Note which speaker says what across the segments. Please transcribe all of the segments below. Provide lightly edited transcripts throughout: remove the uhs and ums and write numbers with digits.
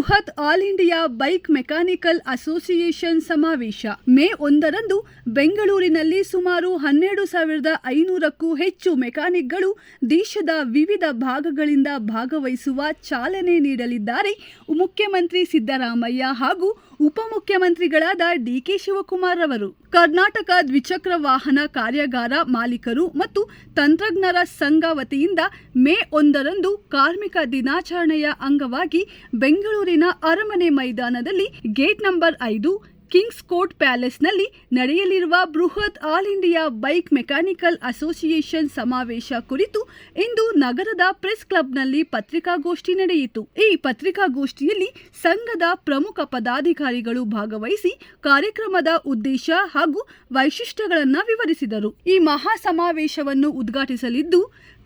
Speaker 1: ಬೃಹತ್ all India bike mechanical association ಸಮಾವೇಶ ಮೇ 1ರಂದು ಬೆಂಗಳೂರಿನಲ್ಲಿ ಸುಮಾರು 12,500ಕ್ಕೂ ಹೆಚ್ಚು ಮೆಕ್ಯಾನಿಕ್ಗಳು ದೇಶದ ವಿವಿಧ ಭಾಗಗಳಿಂದ ಭಾಗವಹಿಸುವ ಚಾಲನೆ ನೀಡಲಿದ್ದಾರೆ. ಮುಖ್ಯಮಂತ್ರಿ ಸಿದ್ದರಾಮಯ್ಯ ಹಾಗೂ ಉಪಮುಖ್ಯಮಂತ್ರಿಗಳಾದ ಡಿಕೆ ಶಿವಕುಮಾರ್ ಅವರು. ಕರ್ನಾಟಕ ದ್ವಿಚಕ್ರ ವಾಹನ ಕಾರ್ಯಾಗಾರ ಮಾಲೀಕರು ಮತ್ತು ತಂತ್ರಜ್ಞರ ಸಂಘ ವತಿಯಿಂದ ಮೇ 1ರಂದು ಕಾರ್ಮಿಕ ದಿನಾಚರಣೆಯ ಅಂಗವಾಗಿ ಬೆಂಗಳೂರಿನ ಅರಮನೆ ಮೈದಾನದಲ್ಲಿ ಗೇಟ್ ನಂಬರ್ 5 ಕಿಂಗ್ಸ್ ಕೋರ್ಟ್ ಪ್ಯಾಲೇಸ್ನಲ್ಲಿ ನಡೆಯಲಿರುವ ಬೃಹತ್ all India bike mechanical association ಸಮಾವೇಶ ಕುರಿತು ಇಂದು ನಗರದ ಪ್ರೆಸ್ ಕ್ಲಬ್ನಲ್ಲಿ ಪತ್ರಿಕಾಗೋಷ್ಠಿ ನಡೆಯಿತು. ಈ ಪತ್ರಿಕಾಗೋಷ್ಠಿಯಲ್ಲಿ ಸಂಘದ ಪ್ರಮುಖ ಪದಾಧಿಕಾರಿಗಳು ಭಾಗವಹಿಸಿ ಕಾರ್ಯಕ್ರಮದ ಉದ್ದೇಶ ಹಾಗೂ ವೈಶಿಷ್ಟ್ಯಗಳನ್ನು ವಿವರಿಸಿದರು. ಈ ಮಹಾ ಸಮಾವೇಶವನ್ನು ಉದ್ಘಾಟಿಸಲಿದ್ದು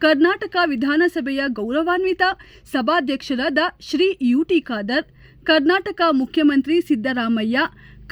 Speaker 1: ಕರ್ನಾಟಕ ವಿಧಾನಸಭೆಯ ಗೌರವಾನ್ವಿತ ಸಭಾಧ್ಯಕ್ಷರಾದ ಶ್ರೀ ಯುಟಿ ಖಾದರ್, ಕರ್ನಾಟಕ ಮುಖ್ಯಮಂತ್ರಿ ಸಿದ್ದರಾಮಯ್ಯ,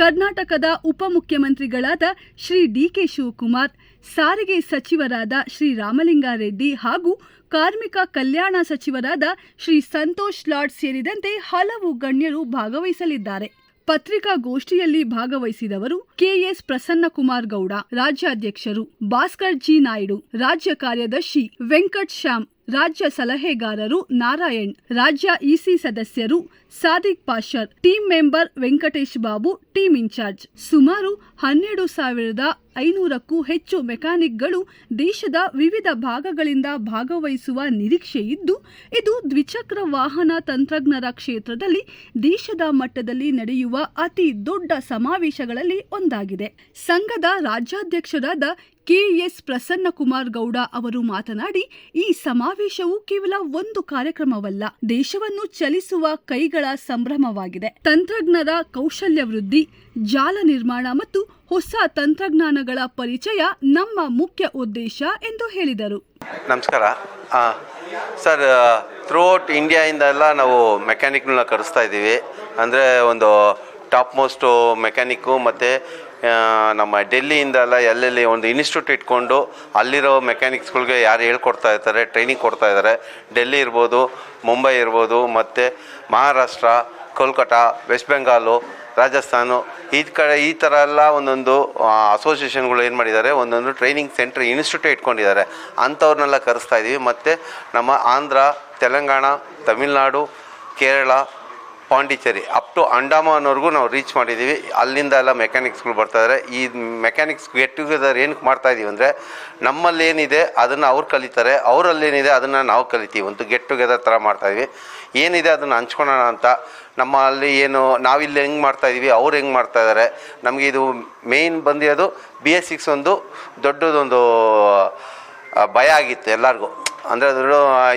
Speaker 1: ಕರ್ನಾಟಕದ ಉಪಮುಖ್ಯಮಂತ್ರಿಗಳಾದ ಶ್ರೀ ಡಿಕೆ ಶಿವಕುಮಾರ್, ಸಾರಿಗೆ ಸಚಿವರಾದ ಶ್ರೀ ರಾಮಲಿಂಗಾರೆಡ್ಡಿ ಹಾಗೂ ಕಾರ್ಮಿಕ ಕಲ್ಯಾಣ ಸಚಿವರಾದ ಶ್ರೀ ಸಂತೋಷ್ ಲಾಡ್ ಸೇರಿದಂತೆ ಹಲವು ಗಣ್ಯರು ಭಾಗವಹಿಸಲಿದ್ದಾರೆ. ಪತ್ರಿಕಾಗೋಷ್ಠಿಯಲ್ಲಿ ಭಾಗವಹಿಸಿದವರು ಕೆಎಸ್ ಪ್ರಸನ್ನಕುಮಾರ್ ಗೌಡ ರಾಜ್ಯಾಧ್ಯಕ್ಷರು, ಭಾಸ್ಕರ್ ಜಿ ನಾಯ್ಡು ರಾಜ್ಯ ಕಾರ್ಯದರ್ಶಿ, ವೆಂಕಟ್ ಶ್ಯಾಮ್ ರಾಜ್ಯ ಸಲಹೆಗಾರರು, ನಾರಾಯಣ್ ರಾಜ್ಯ ಇಸಿ ಸದಸ್ಯರು, ಸಾದಿಕ್ ಪಾಷರ್ team member, Venkatesh Babu team in charge. ಸುಮಾರು 12,500ಕ್ಕೂ ಹೆಚ್ಚು ಮೆಕ್ಯಾನಿಕ್ಗಳು ದೇಶದ ವಿವಿಧ ಭಾಗಗಳಿಂದ ಭಾಗವಹಿಸುವ ನಿರೀಕ್ಷೆ ಇದ್ದು, ಇದು ದ್ವಿಚಕ್ರ ವಾಹನ ತಂತ್ರಜ್ಞರ ಕ್ಷೇತ್ರದಲ್ಲಿ ದೇಶದ ಮಟ್ಟದಲ್ಲಿ ನಡೆಯುವ ಅತಿ ದೊಡ್ಡ ಸಮಾವೇಶಗಳಲ್ಲಿ ಒಂದಾಗಿದೆ. ಸಂಘದ ರಾಜ್ಯಾಧ್ಯಕ್ಷರಾದ ಕೆಎಸ್ ಪ್ರಸನ್ನಕುಮಾರ್ ಗೌಡ ಅವರು ಮಾತನಾಡಿ, ಈ ಸಮಾವೇಶವು ಕೇವಲ ಒಂದು ಕಾರ್ಯಕ್ರಮವಲ್ಲ, ದೇಶವನ್ನು ಚಲಿಸುವ ಕೈಗಳ ಸಂಭ್ರಮವಾಗಿದೆ. ತಂತ್ರಜ್ಞರ ಕೌಶಲ್ಯ ವೃದ್ಧಿ, ಜಾಲ ನಿರ್ಮಾಣ ಮತ್ತು ಹೊಸ ತಂತ್ರಜ್ಞಾನಗಳ ಪರಿಚಯ ನಮ್ಮ ಮುಖ್ಯ ಉದ್ದೇಶ ಎಂದು ಹೇಳಿದರು.
Speaker 2: ನಮಸ್ಕಾರ ಸರ್. ಥ್ರೂಔಟ್ ಇಂಡಿಯಾಯಿಂದ ಎಲ್ಲ ನಾವು ಮೆಕ್ಯಾನಿಕ್ನ ಕರೆಸ್ತಾ ಇದ್ದೀವಿ. ಅಂದರೆ ಒಂದು ಟಾಪ್ ಮೋಸ್ಟು ಮೆಕ್ಯಾನಿಕ್ಕು ಮತ್ತು ನಮ್ಮ ಡೆಲ್ಲಿಯಿಂದ ಎಲ್ಲ ಎಲ್ಲೆಲ್ಲಿ ಒಂದು ಇನ್ಸ್ಟಿಟ್ಯೂಟ್ ಇಟ್ಕೊಂಡು ಅಲ್ಲಿರೋ ಮೆಕ್ಯಾನಿಕ್ಸ್ಗಳಿಗೆ ಯಾರು ಹೇಳ್ಕೊಡ್ತಾ ಇರ್ತಾರೆ, ಟ್ರೈನಿಂಗ್ ಕೊಡ್ತಾ ಇದ್ದಾರೆ. ಡೆಲ್ಲಿ ಇರ್ಬೋದು, ಮುಂಬೈ ಇರ್ಬೋದು, ಮತ್ತು ಮಹಾರಾಷ್ಟ್ರ, ಕೋಲ್ಕತ್ತಾ, ವೆಸ್ಟ್ ಬೆಂಗಾಲು, ರಾಜಸ್ಥಾನು, ಈ ಥರ ಎಲ್ಲ ಒಂದೊಂದು ಅಸೋಸಿಯೇಷನ್ಗಳು ಏನು ಮಾಡಿದ್ದಾರೆ, ಒಂದೊಂದು ಟ್ರೈನಿಂಗ್ ಸೆಂಟ್ರ್ ಇನ್ಸ್ಟಿಟ್ಯೂಟ್ ಇಟ್ಕೊಂಡಿದ್ದಾರೆ. ಅಂಥವ್ರನ್ನೆಲ್ಲ ಕರೆಸ್ತಾ ಇದ್ದೀವಿ. ಮತ್ತು ನಮ್ಮ ಆಂಧ್ರ, ತೆಲಂಗಾಣ, ತಮಿಳ್ನಾಡು, ಕೇರಳ, ಪಾಂಡಿಚೇರಿ ಅಪ್ ಟು ಅಂಡಮಾನ್ವರೆಗೂ ನಾವು ರೀಚ್ ಮಾಡಿದ್ದೀವಿ. ಅಲ್ಲಿಂದ ಎಲ್ಲ ಮೆಕ್ಯಾನಿಕ್ಸ್ಗಳು ಬರ್ತಾಯಿದ್ದಾರೆ. ಈ ಮೆಕ್ಯಾನಿಕ್ಸ್ ಗೆಟ್ ಟುಗೆದರ್ ಏನಕ್ಕೆ ಮಾಡ್ತಾಯಿದ್ದೀವಿ ಅಂದರೆ, ನಮ್ಮಲ್ಲಿ ಏನಿದೆ ಅದನ್ನು ಅವ್ರು ಕಲಿತಾರೆ, ಅವರಲ್ಲೇನಿದೆ ಅದನ್ನು ನಾವು ಕಲಿತೀವಿ. ಒಂದು ಗೆಟ್ ಟುಗೆದರ್ ಥರ ಮಾಡ್ತಾಯಿದ್ವಿ. ಏನಿದೆ ಅದನ್ನು ಹಂಚ್ಕೊಳ್ಳೋಣ ಅಂತ. ನಮ್ಮಲ್ಲಿ ಏನು ನಾವಿಲ್ಲಿ ಹೆಂಗೆ ಮಾಡ್ತಾಯಿದ್ದೀವಿ, ಅವ್ರು ಹೆಂಗೆ ಮಾಡ್ತಾಯಿದ್ದಾರೆ. ನಮಗೆ ಇದು ಮೇಯ್ನ್ ಬಂದಿರೋದು BS6 ಒಂದು ದೊಡ್ಡದೊಂದು ಭಯ ಆಗಿತ್ತು ಎಲ್ಲರಿಗೂ. ಅಂದರೆ ಅದು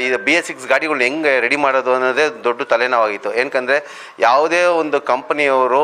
Speaker 2: ಈ BS6 ಗಾಡಿಗಳನ್ನ ಹೆಂಗೆ ರೆಡಿ ಮಾಡೋದು ಅನ್ನೋದೇ ದೊಡ್ಡ ತಲೆನೋವಾಗಿತ್ತು. ಏನಕ್ಕಂದರೆ ಯಾವುದೇ ಒಂದು ಕಂಪನಿಯವರು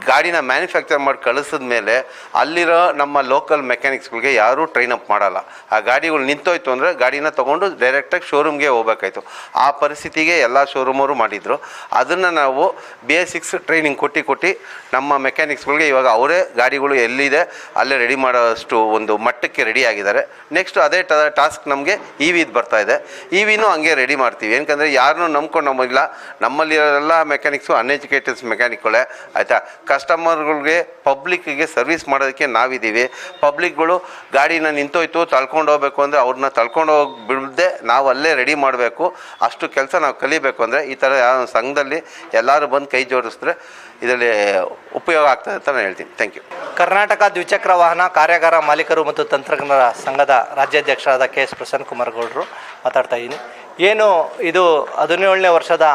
Speaker 2: ಗಾಡಿನ ಮ್ಯಾನುಫ್ಯಾಕ್ಚರ್ ಮಾಡಿ ಕಳಿಸಿದ ಮೇಲೆ ಅಲ್ಲಿರೋ ನಮ್ಮ ಲೋಕಲ್ ಮೆಕ್ಯಾನಿಕ್ಸ್ಗಳಿಗೆ ಯಾರೂ ಟ್ರೈನ್ ಅಪ್ ಮಾಡಲ್ಲ. ಆ ಗಾಡಿಗಳು ನಿಂತೋಯ್ತು ಅಂದರೆ ಗಾಡಿನ ತೊಗೊಂಡು ಡೈರೆಕ್ಟಾಗಿ ಶೋರೂಮ್ಗೆ ಹೋಗ್ಬೇಕಾಯ್ತು. ಆ ಪರಿಸ್ಥಿತಿಗೆ ಎಲ್ಲ ಶೋರೂಮವರು ಮಾಡಿದರು. ಅದನ್ನು ನಾವು BS6 ಟ್ರೈನಿಂಗ್ ಕೊಟ್ಟು ನಮ್ಮ ಮೆಕ್ಯಾನಿಕ್ಸ್ಗಳಿಗೆ ಇವಾಗ ಅವರೇ ಗಾಡಿಗಳು ಎಲ್ಲಿದೆ ಅಲ್ಲೇ ರೆಡಿ ಮಾಡೋಷ್ಟು ಒಂದು ಮಟ್ಟಕ್ಕೆ ರೆಡಿ ಆಗಿದ್ದಾರೆ. ನೆಕ್ಸ್ಟ್ ಅದೇ ಟಾಸ್ಕ್ ನಮಗೆ EVದು ಬರ್ತಾಯಿದೆ. EVನೂ ಹಂಗೆ ರೆಡಿ ಮಾಡ್ತೀವಿ. ಏನಕ್ಕಂದರೆ ಯಾರನ್ನೂ ನಂಬ್ಕೊಂಡು ನಮಗಿಲ್ಲ. ನಮ್ಮಲ್ಲಿರೋಲ್ಲ ಮೆಕ್ಯಾನಿಕ್ಸು ಅನ್ಎಜುಕೇಟೆಡ್ಸ್ ಮೆಕ್ಯಾನಿಕ್ಗಳೇ, ಆಯಿತಾ. ಕಸ್ಟಮರ್ಗಳಿಗೆ, ಪಬ್ಲಿಕ್ಕಿಗೆ ಸರ್ವಿಸ್ ಮಾಡೋದಕ್ಕೆ ನಾವಿದ್ದೀವಿ. ಪಬ್ಲಿಕ್ಗಳು ಗಾಡಿನ ನಿಂತೋಯ್ತು ತಳ್ಕೊಂಡು ಹೋಗ್ಬೇಕು ಅಂದರೆ ಅವ್ರನ್ನ ತಳ್ಕೊಂಡು ಹೋಗಿ ಬಿಡದೆ ನಾವು ಅಲ್ಲೇ ರೆಡಿ ಮಾಡಬೇಕು. ಅಷ್ಟು ಕೆಲಸ ನಾವು ಕಲಿಬೇಕು. ಅಂದರೆ ಈ ಥರ ಸಂಘದಲ್ಲಿ ಎಲ್ಲರೂ ಬಂದು ಕೈ ಜೋಡಿಸಿದ್ರೆ ಇದರಲ್ಲಿ ಉಪಯೋಗ ಆಗ್ತದೆ ಅಂತ ನಾನು ಹೇಳ್ತೀನಿ. Thank you.
Speaker 3: ಕರ್ನಾಟಕ ದ್ವಿಚಕ್ರ ವಾಹನ ಕಾರ್ಯಾಗಾರ ಮಾಲೀಕರು ಮತ್ತು ತಂತ್ರಜ್ಞರ ಸಂಘದ ರಾಜ್ಯಾಧ್ಯಕ್ಷರಾದ KS ಪ್ರಸನ್ನಕುಮಾರ್ ಗೌಡರು ಮಾತಾಡ್ತಾ ಇದ್ದೀನಿ. ಏನು ಇದು 17ನೇ ವರ್ಷದ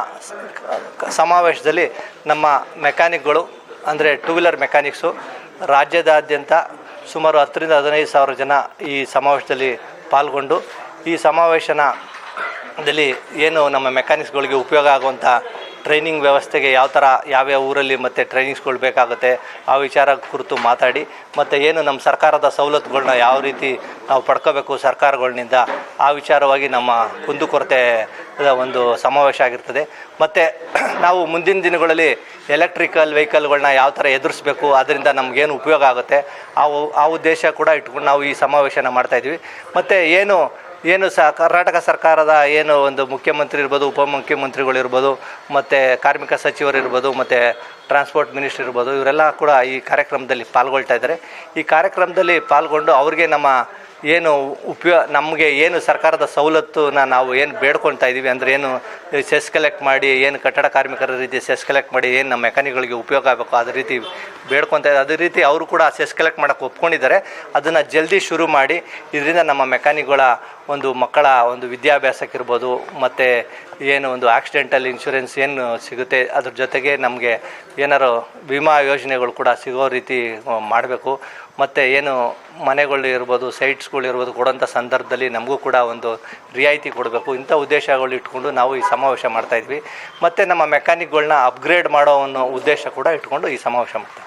Speaker 3: ಸಮಾವೇಶದಲ್ಲಿ ನಮ್ಮ ಮೆಕ್ಯಾನಿಕ್ಗಳು ಅಂದರೆ ಟೂ ವೀಲರ್ ಮೆಕ್ಯಾನಿಕ್ಸು ರಾಜ್ಯದಾದ್ಯಂತ ಸುಮಾರು 10,000 ರಿಂದ 15,000 ಜನ ಈ ಸಮಾವೇಶದಲ್ಲಿ ಪಾಲ್ಗೊಂಡು ಈ ಸಮಾವೇಶದಲ್ಲಿ ಏನು ನಮ್ಮ ಮೆಕ್ಯಾನಿಕ್ಸ್ಗಳಿಗೆ ಉಪಯೋಗ ಆಗುವಂಥ ಟ್ರೈನಿಂಗ್ ವ್ಯವಸ್ಥೆಗೆ ಯಾವ್ಯಾವ ಊರಲ್ಲಿ ಮತ್ತು ಟ್ರೈನಿಂಗ್ಸ್ಗಳು ಬೇಕಾಗುತ್ತೆ ಆ ವಿಚಾರ ಕುರಿತು ಮಾತಾಡಿ, ಮತ್ತು ಏನು ನಮ್ಮ ಸರ್ಕಾರದ ಸವಲತ್ತುಗಳನ್ನ ಯಾವ ರೀತಿ ನಾವು ಪಡ್ಕೋಬೇಕು ಸರ್ಕಾರಗಳಿಂದ ಆ ವಿಚಾರವಾಗಿ ನಮ್ಮ ಕುಂದುಕೊರತೆ ಒಂದು ಸಮಾವೇಶ ಆಗಿರ್ತದೆ. ಮತ್ತು ನಾವು ಮುಂದಿನ ದಿನಗಳಲ್ಲಿ ಎಲೆಕ್ಟ್ರಿಕಲ್ ವೆಹಿಕಲ್ಗಳನ್ನ ಯಾವ ಥರ ಎದುರಿಸಬೇಕು, ಅದರಿಂದ ನಮಗೇನು ಉಪಯೋಗ ಆಗುತ್ತೆ ಆ ಉದ್ದೇಶ ಕೂಡ ಇಟ್ಕೊಂಡು ನಾವು ಈ ಸಮಾವೇಶನ ಮಾಡ್ತಾಯಿದ್ವಿ. ಮತ್ತು ಏನು ಏನು ಕರ್ನಾಟಕ ಸರ್ಕಾರದ ಏನು ಒಂದು ಮುಖ್ಯಮಂತ್ರಿ ಇರ್ಬೋದು, ಉಪಮುಖ್ಯಮಂತ್ರಿಗಳಿರ್ಬೋದು, ಮತ್ತು ಕಾರ್ಮಿಕ ಸಚಿವರಿರ್ಬೋದು, ಮತ್ತು ಟ್ರಾನ್ಸ್ಪೋರ್ಟ್ ಮಿನಿಸ್ಟರ್ ಇರ್ಬೋದು, ಇವರೆಲ್ಲ ಕೂಡ ಈ ಕಾರ್ಯಕ್ರಮದಲ್ಲಿ ಪಾಲ್ಗೊಳ್ತಾ ಇದ್ದಾರೆ. ಈ ಕಾರ್ಯಕ್ರಮದಲ್ಲಿ ಪಾಲ್ಗೊಂಡು ಅವ್ರಿಗೆ ನಮ್ಮ ಏನು ನಮಗೆ ಏನು ಸರ್ಕಾರದ ಸವಲತ್ತನ್ನ ನಾವು ಏನು ಬೇಡ್ಕೊಳ್ತಾ ಇದ್ದೀವಿ ಅಂದರೆ ಏನು ಸೆಸ್ ಕಲೆಕ್ಟ್ ಮಾಡಿ, ಏನು ಕಟ್ಟಡ ಕಾರ್ಮಿಕರ ರೀತಿ ಸೆಸ್ ಕಲೆಕ್ಟ್ ಮಾಡಿ ಏನು ನಮ್ಮ ಮೆಕ್ಯಾನಿಕ್ಗಳಿಗೆ ಉಪಯೋಗ ಆಗಬೇಕು ಅದೇ ರೀತಿ ಬೇಡ್ಕೊತಾ ಇದ್ದಾರೆ. ಅದೇ ರೀತಿ ಅವರು ಕೂಡ ಸೆಸ್ ಕಲೆಕ್ಟ್ ಮಾಡೋಕ್ಕೆ ಒಪ್ಕೊಂಡಿದ್ದಾರೆ. ಅದನ್ನು ಜಲ್ದಿ ಶುರು ಮಾಡಿ ಇದರಿಂದ ನಮ್ಮ ಮೆಕ್ಯಾನಿಕ್ಗಳ ಒಂದು ಮಕ್ಕಳ ಒಂದು ವಿದ್ಯಾಭ್ಯಾಸಕ್ಕಿರ್ಬೋದು, ಮತ್ತು ಏನು ಒಂದು ಆಕ್ಸಿಡೆಂಟಲ್ ಇನ್ಶೂರೆನ್ಸ್ ಏನು ಸಿಗುತ್ತೆ, ಅದ್ರ ಜೊತೆಗೆ ನಮಗೆ ಏನಾರು ವಿಮಾ ಯೋಜನೆಗಳು ಕೂಡ ಸಿಗೋ ರೀತಿ ಮಾಡಬೇಕು. ಮತ್ತು ಏನು ಮನೆಗಳು ಇರ್ಬೋದು, ಸೈಟ್ಸ್ಗಳು ಇರ್ಬೋದು ಕೊಡೋಂಥ ಸಂದರ್ಭದಲ್ಲಿ ನಮಗೂ ಕೂಡ ಒಂದು ರಿಯಾಯಿತಿ ಕೊಡಬೇಕು. ಇಂಥ ಉದ್ದೇಶಗಳು ಇಟ್ಕೊಂಡು ನಾವು ಈ ಸಮಾವೇಶ ಮಾಡ್ತಾಯಿದ್ವಿ. ಮತ್ತು ನಮ್ಮ ಮೆಕ್ಯಾನಿಕ್ಗಳನ್ನ ಅಪ್ಗ್ರೇಡ್ ಮಾಡೋ ಅನ್ನೋ ಉದ್ದೇಶ ಕೂಡ ಇಟ್ಕೊಂಡು ಈ ಸಮಾವೇಶ ಮಾಡ್ತೀವಿ.